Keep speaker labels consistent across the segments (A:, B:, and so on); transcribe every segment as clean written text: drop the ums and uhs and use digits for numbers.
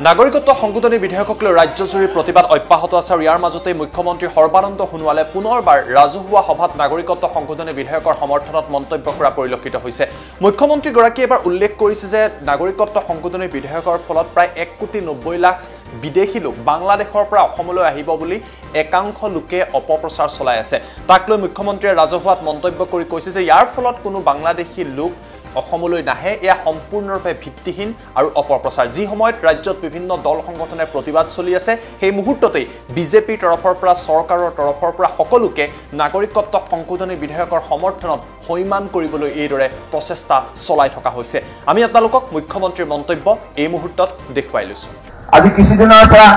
A: নাগৰিকত্ব সংশোধনী বিধেয়কক লৈ ৰাজ্যজুৰি প্ৰতিবাদ অব্যাহত আছে আৰু ইয়াৰ মাজতে মুখ্যমন্ত্ৰী সৰ্বানন্দ সোণোৱালে পুনৰবাৰ ৰাজহুৱা সভাত নাগৰিকত্ব সংশোধনী বিধেয়কৰ সমৰ্থনত মন্তব্য কৰা পৰিলক্ষিত হৈছে। মুখ্যমন্ত্ৰীগৰাকীয়ে এবাৰ উল্লেখ কৰিছে যে নাগৰিকত্ব সংশোধনী বিধেয়কৰ ফলত প্ৰায় 1,90,00,000 বিদেশী লোক বাংলাদেশৰ পৰা অসমলৈ আহিব বুলি একাংশ লোকে অপপ্ৰচাৰ চলাই আছে। তাক লৈ মুখ্যমন্ত্ৰীয়ে ৰাজহুৱাত মন্তব্য কৰি কৈছে যে ইয়াৰ ফলত কোনো বাংলাদেশী লোক অসমলৈ নাহে, এয়া সম্পূৰ্ণৰূপে ভিত্তিহীন আৰু অপপ্ৰচাৰ। যি সময়ত ৰাজ্যত বিভিন্ন দল সংগঠনে প্ৰতিবাদ চলি আছে, সেই মুহূৰ্ততেই বিজেপিৰ তৰফৰ পৰা চৰকাৰৰ তৰফৰ পৰা সকলোকে নাগৰিকত্ব সংশোধনী বিধেয়কৰ সমৰ্থনত হৈমান কৰিবলৈ এইদৰে প্ৰচেষ্টা চলাই থকা হৈছে। আমি আপোনালোকক মুখ্যমন্ত্ৰীৰ মন্তব্য এই মুহূৰ্তত দেখুৱাই লৈছোঁ।
B: আজি কিছুদিনৰ পৰা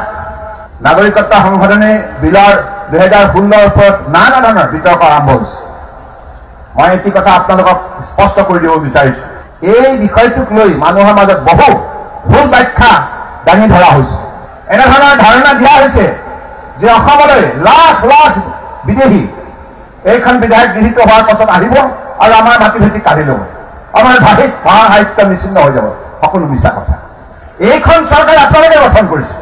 B: নাগৰিকত্ব সংশোধনী বিলৰ 2016 ওপৰত নানা ধৰণৰ বিতৰ্ক আৰম্ভ হৈছে। মই এটি কথা আপোনালোকক স্পষ্ট কৰি দিব বিচাৰিছোঁ, এই বিষয়টোক লৈ মানুহৰ মাজত বহু ভুল ব্যাখ্যা দাঙি ধৰা হৈছে। এনেধৰণৰ ধাৰণা দিয়া হৈছে যে অসমলৈ লাখ লাখ বিদেশী এইখন বিধেয়ক গৃহীত হোৱাৰ পাছত আহিব আৰু আমাৰ মাটি ভেটি কাঢ়ি ল'ব, আমাৰ ভাষা সাহিত্য নিশ্চিন্ন হৈ যাব। সকলো মিছা কথা। এইখন চৰকাৰ আপোনালোকে গঠন কৰিছে।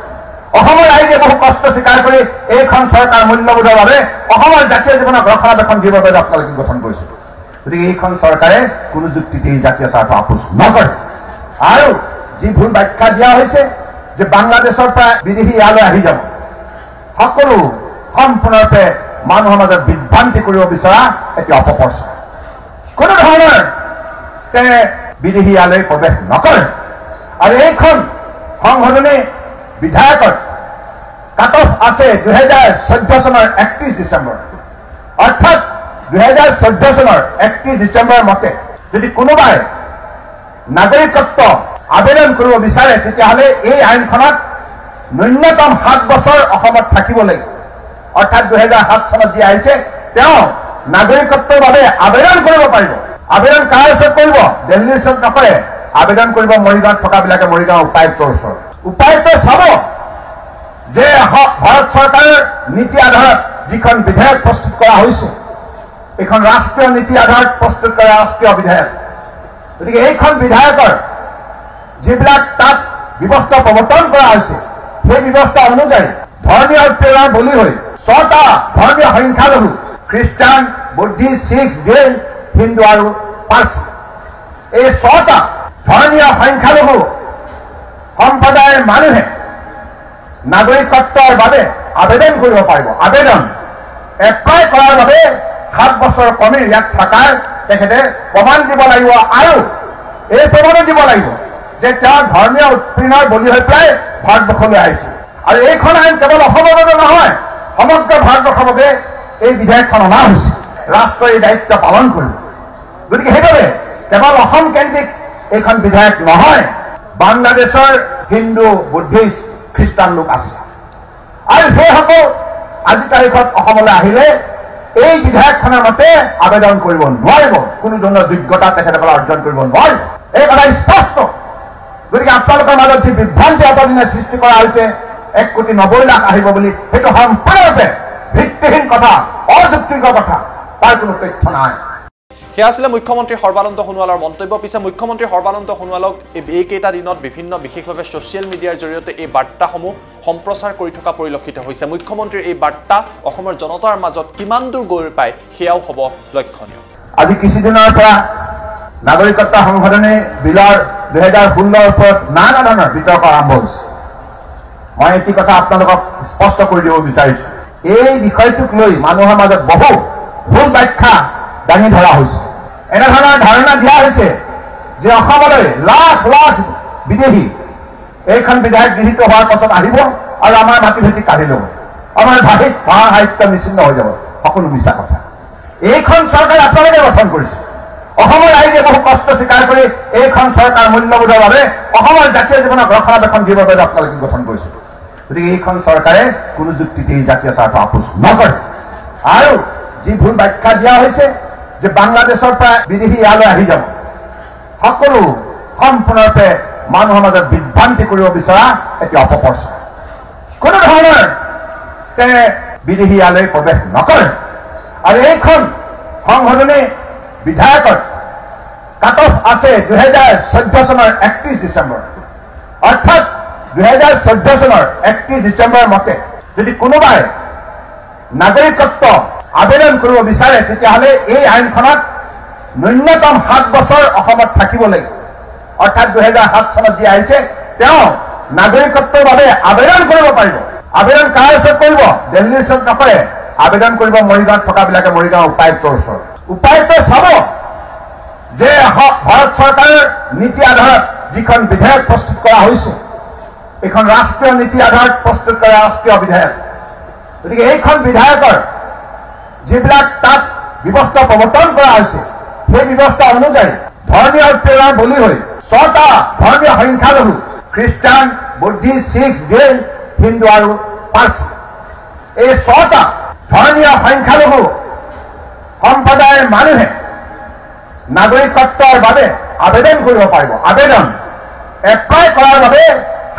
B: অসমৰ ৰাইজে বহু কষ্ট স্বীকাৰ কৰি এইখন চৰকাৰ মূল্যবোধৰ বাবে অসমৰ জাতীয় জীৱনক ৰক্ষণাবেক্ষণ দিবৰ বাবে আপোনালোকে গঠন কৰিছে। গতিকে এইখন চৰকাৰে কোনো যুক্তিতেই জাতীয় স্বাৰ্থ আপোচ নকৰে। আৰু যি ভুল ব্যাখ্যা দিয়া হৈছে যে বাংলাদেশৰ পৰা বিদেশী ইয়ালৈ আহি যাব, সকলো সম্পূৰ্ণৰূপে মানুহৰ মাজত বিভ্ৰান্তি কৰিব বিচৰা এটি অপপ্ৰচাৰ। কোনো ধৰণৰ বিদেশী ইয়ালৈ প্ৰৱেশ নকৰে। আৰু এইখন সংশোধনী বিধেয়কত কাট অফ আছে 2014 চনৰ 31 ডিচেম্বৰ। অৰ্থাৎ 2014 চনৰ 31 ডিচেম্বৰৰ মতে যদি কোনোবাই নাগৰিকত্ব আবেদন কৰিব বিচাৰে, তেতিয়াহ'লে এই আইনখনত ন্যূনতম 7 বছৰ অসমত থাকিব লাগিব। অৰ্থাৎ 2007 চনত যি আহিছে, তেওঁ নাগৰিকত্বৰ বাবে আবেদন কৰিব পাৰিব। আবেদন কাৰ ওচৰত কৰিব? দিল্লীৰ ওচৰত নকৰে। আবেদন কৰিব মৰিগাঁৱত থকাবিলাকে মৰিগাঁও উপায়ুক্তৰ ওচৰত। উপায়ুক্তই চাব যে ভাৰত চৰকাৰৰ নীতি আধাৰত যিখন বিধেয়ক প্ৰস্তুত কৰা হৈছে, এইখন ৰাষ্ট্ৰীয় নীতি আধাৰত প্ৰস্তুত কৰা ৰাষ্ট্ৰীয় বিধেয়ক। গতিকে এইখন বিধেয়কৰ যিবিলাক তাত ব্যৱস্থা প্ৰৱৰ্তন কৰা হৈছে, সেই ব্যৱস্থা অনুযায়ী ধৰ্মীয় উৎপীড়নৰ বলি হৈ 6টা ধৰ্মীয় সংখ্যালঘু খ্ৰীষ্টান, বুদ্ধিষ্ট, শিখ, জৈন, হিন্দু আৰু পাৰ্চী, এই 6টা ধৰ্মীয় সংখ্যালঘু সম্প্ৰদায়ৰ মানুহে নাগৰিকত্বৰ বাবে আবেদন কৰিব পাৰিব। আবেদন এপ্লাই কৰাৰ বাবে 7 বছৰ কমে ইয়াত থকাৰ তেখেতে প্ৰমাণ দিব লাগিব। আৰু এই প্ৰমাণো দিব লাগিব যে তেওঁ ধৰ্মীয় উৎপীড়নৰ বলি হৈ পেলাই ভাৰতবৰ্ষলৈ আহিছে। আৰু এইখন আইন কেৱল অসমৰ বাবে নহয়, সমগ্ৰ ভাৰতবৰ্ষৰ বাবে এই বিধেয়কখন অনা হৈছে। ৰাষ্ট্ৰই এই দায়িত্ব পালন কৰিব। গতিকে সেইবাবে কেৱল অসম কেন্দ্ৰিক এইখন বিধেয়ক নহয়, বাংলাদেশৰ হিন্দু, বুদ্ধিষ্ট, খ্ৰীষ্টান লোক আছে। আৰু সেইসকল আজি তাৰিখত অসমলৈ আহিলে এই বিধেয়কখনৰ মতে আবেদন কৰিব নোৱাৰিব। কোনো ধৰণৰ যোগ্যতা তেখেতসকলে অৰ্জন কৰিব নোৱাৰিব। এই কথা স্পষ্ট। গতিকে আপোনালোকৰ মাজত যি বিভ্ৰান্তি অতদিনে সৃষ্টি কৰা হৈছে 1,90,00,000 আহিব বুলি, সেইটো সম্পূৰ্ণৰূপে ভিত্তিহীন কথা, অযুক্তিকৰ কথা। তাৰ কোনো তথ্য নাই।
A: সেয়া আছিলে মুখ্যমন্ত্ৰী সৰ্বানন্দ সোণোৱালৰ মন্তব্য। পিছে মুখ্যমন্ত্ৰী সৰ্বানন্দ সোণোৱালক এইকেইটা দিনত বিভিন্ন বিশেষভাৱে ছ'চিয়েল মিডিয়াৰ জৰিয়তে এই বাৰ্তাসমূহ সম্প্ৰচাৰ কৰি থকা পৰিলক্ষিত হৈছে। মুখ্যমন্ত্ৰীৰ এই বাৰ্তা অসমৰ জনতাৰ মাজত কিমান দূৰ গৈ পায়, সেয়াও হ'ব লক্ষণীয়।
B: আজি কিছুদিনৰ পৰা নাগৰিকত্ব সংশোধনী বিলৰ 2016 ওপৰত নানা ধৰণৰ বিতৰ্ক আৰম্ভ হৈছে। মই এটি কথা আপোনালোকক স্পষ্ট কৰি দিব বিচাৰিছোঁ, এই বিষয়টোক লৈ মানুহৰ মাজত বহু ভুল ব্যাখ্যা দাঙি ধৰা হৈছে। এনেধৰণৰ ধাৰণা দিয়া হৈছে যে অসমলৈ লাখ লাখ বিদেশী এইখন বিধেয়ক গৃহীত হোৱাৰ পাছত আহিব আৰু আমাৰ মাটি ভেটি কাঢ়ি ল'ব, আমাৰ ভাষা সাহিত্য নিশ্চিন্ন হৈ যাব। সকলো মিছা কথা। এইখন চৰকাৰ আপোনালোকে গঠন কৰিছে। অসমৰ ৰাইজে বহু কষ্ট স্বীকাৰ কৰি এইখন চৰকাৰ মূল্যবোধৰ বাবে অসমৰ জাতীয় জীৱনক ৰক্ষণাবেক্ষণ দিবৰ বাবে আপোনালোকে গঠন কৰিছে। গতিকে এইখন চৰকাৰে কোনো যুক্তিতেই জাতীয় স্বাৰ্থ আপোচ নকৰে। আৰু যি ভুল ব্যাখ্যা দিয়া হৈছে যে বাংলাদেশৰ পৰা বিদেশী ইয়ালৈ আহি যাব, সকলো সম্পূৰ্ণৰূপে মানুহৰ মাজত বিভ্ৰান্তি কৰিব বিচৰা এটি অপপ্ৰচাৰ। কোনো ধৰণৰ বিদেশী ইয়ালৈ প্ৰৱেশ নকৰে। আৰু এইখন সংশোধনী বিধেয়কত কাট অফ আছে 2014 চনৰ 31 ডিচেম্বৰ। অৰ্থাৎ 2014 চনৰ 31 ডিচেম্বৰ মতে যদি কোনোবাই নাগৰিকত্ব আবেদন কৰিব বিচাৰে তেতিয়াহ'লে এই আইনখনত ন্যূনতম 7 বছৰ অসমত থাকিব লাগিব অৰ্থাৎ 2007 চনত যি আহিছে তেওঁ নাগৰিকত্বৰ বাবে আবেদন কৰিব পাৰিব আবেদন কাৰ ওচৰত কৰিব দিল্লীৰ ওচৰত নকৰে আবেদন কৰিব মৰিগাঁৱত থকাবিলাকে মৰিগাঁও উপায়ুক্তৰ ওচৰত উপায়ুক্ত চাব যে ভাৰত চৰকাৰৰ নীতি আধাৰত যিখন বিধেয়ক প্ৰস্তুত কৰা হৈছে এইখন ৰাষ্ট্ৰীয় নীতি আধাৰত প্ৰস্তুত কৰা ৰাষ্ট্ৰীয় বিধেয়ক গতিকে এইখন বিধেয়কৰ যিবিলাক তাত ব্যৱস্থা প্ৰৱৰ্তন কৰা হৈছে সেই ব্যৱস্থা অনুযায়ী ধৰ্মীয় উৎপীড়নৰ বলি হৈ 6টা ধৰ্মীয় সংখ্যালঘু খ্ৰীষ্টান বুদ্ধিষ্ট শিখ জৈন হিন্দু আৰু পাৰ্চী এই 6টা ধৰ্মীয় সংখ্যালঘু সম্প্ৰদায়ৰ মানুহে নাগৰিকত্বৰ বাবে আবেদন কৰিব পাৰিব আবেদন এপ্লাই কৰাৰ বাবে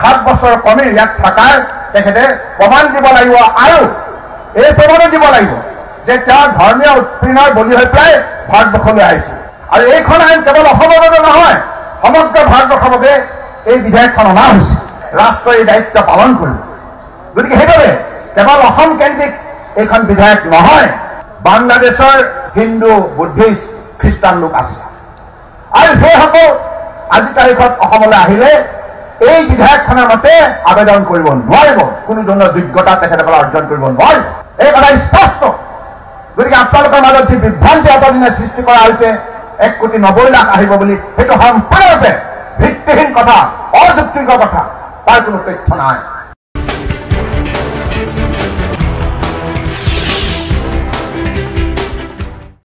B: 7 বছৰ কমে ইয়াত থকাৰ তেখেতে প্ৰমাণ দিব লাগিব আৰু এই প্ৰমাণো দিব লাগিব যে তেওঁ ধৰ্মীয় উৎপীড়নৰ বলি হৈ পেলাই ভাৰতবৰ্ষলৈ আহিছে আৰু এইখন আইন কেৱল অসমৰ বাবে নহয় সমগ্ৰ ভাৰতবৰ্ষৰ বাবে এই বিধেয়কখন অনা হৈছে ৰাষ্ট্ৰই এই দায়িত্ব পালন কৰিব গতিকে সেইবাবে কেৱল অসম কেন্দ্ৰিক এইখন বিধেয়ক নহয় বাংলাদেশৰ হিন্দু বুদ্ধিষ্ট খ্ৰীষ্টান লোক আছে আৰু সেইসকল আজি তাৰিখত অসমলৈ আহিলে এই বিধেয়কখনৰ মতে আবেদন কৰিব নোৱাৰিব কোনো ধৰণৰ যোগ্যতা তেখেতসকলে অৰ্জন কৰিব নোৱাৰিব এই কথা স্পষ্ট গতিকে আপোনালোকৰ মাজত যি বিভ্ৰান্তি এতদিনে সৃষ্টি কৰা হৈছে 1,90,00,000 আহিব বুলি সেইটো সম্পূৰ্ণৰূপে ভিত্তিহীন কথা অযুক্তিকৰ কথা তাৰ কোনো তথ্য নাই